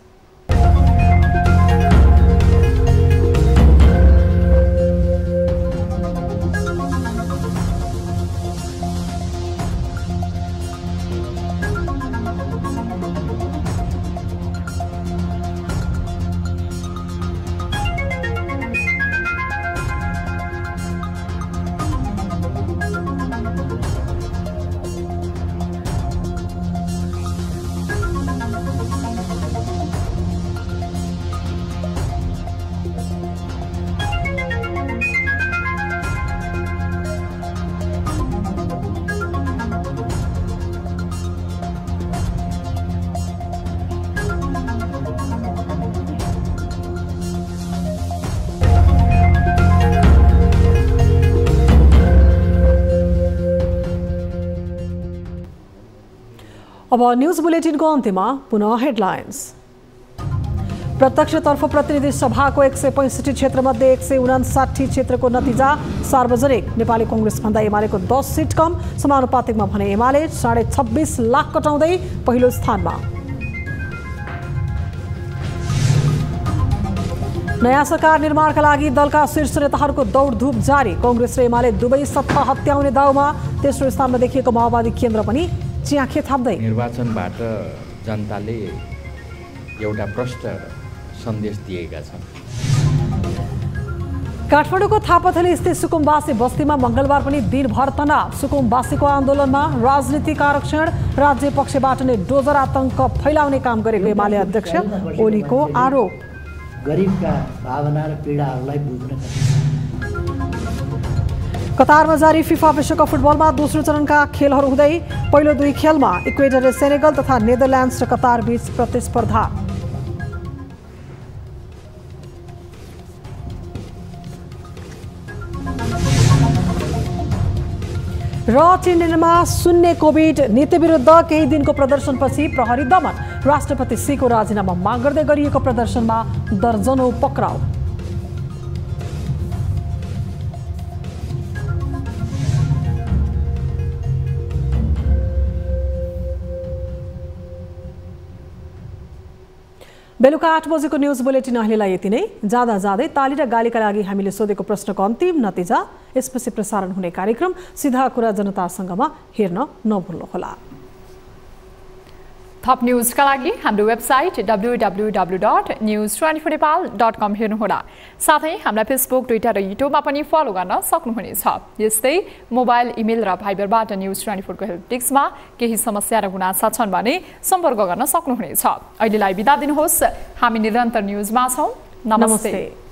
अब न्यूज बुलेटिनको अन्त्यमा पुनः हेडलाइन्स। प्रत्यक्षतर्फ प्रतिनिधि सभाको 165 क्षेत्रमध्ये 159 क्षेत्रको नतिजा सार्वजनिक। नेपाली कांग्रेस भन्दा एमालेको 10 सिट कम। समानुपातिकमा भने एमाले 26.5 लाख कटाउँदै पहिलो स्थानमा। नयाँ सरकार निर्माणका लागि दलका शीर्ष नेताहरूको दौडधुप जारी। कांग्रेस र एमाले दुवै सत्ता हत्याउने दाउमा। तेस्रो स्थानमा देखिएको माओवादी केन्द्र पनि च्याखे थाप्दै। निर्वाचनबाट जनताले एउटा प्रष्ट सन्देश दिएका छन्। काठमाडौँको थापाथली स्थित सुकुम्बासी बस्तीमा मंगलबार पनि दिनभर तनाव। सुकुम्बासीको आन्दोलनमा राजनीतिक आरक्षण, राज्य पक्षबाट नै डोजर आतंक फैलाउने काम गरेको एमाले अध्यक्ष ओलीको आरोप। गरिबका भावना र पीडाहरूलाई बुझ्न कतारमा जारी फिफा विश्वकप फुटबलमा दोस्रो चरणका खेलहरू हुँदै पहिलो 2 खेलमा इक्वेडर र सेनेगल तथा नेदरल्यान्ड्स र कतार बीच प्रतिस्पर्धा। र चीनमा शून्य कोभिड नीति विरुद्ध केही दिनको प्रदर्शनपछि प्रहरी दमन। राष्ट्रपति सीको राजीनामा माग गर्दै गरिएको प्रदर्शनमा दर्जनौं पक्राउ। बेलुका 8 बजेको न्यूज बुलेटिन अहिलेलाई यति नै। जाँदा जाँदै ताली र गालीका लागि हामीले सोधेको प्रश्नको अन्तिम नतिजा, यसपछि प्रसारण हुने कार्यक्रम सीधा कुरा जनतासँगमा हेर्न नभुल्नुहोला। थप न्यूजका लागि हाम्रो वेबसाइट www.news24nepal.com हेर्नुहोला। साथै हामीलाई फेसबुक, ट्विटर र युट्युबमा पनि फलो गर्न सक्नुहुनेछ। यस्तै मोबाइल, इमेल र भाइबरबाट न्यूज 24 को हेल्प डेस्कमा केही समस्या र गुनासा छन् भने सम्पर्क गर्न सक्नुहुनेछ। अहिलेलाई बिदा दिनुहोस्। हामी निरन्तर न्यूजमा छौं। नमस्ते।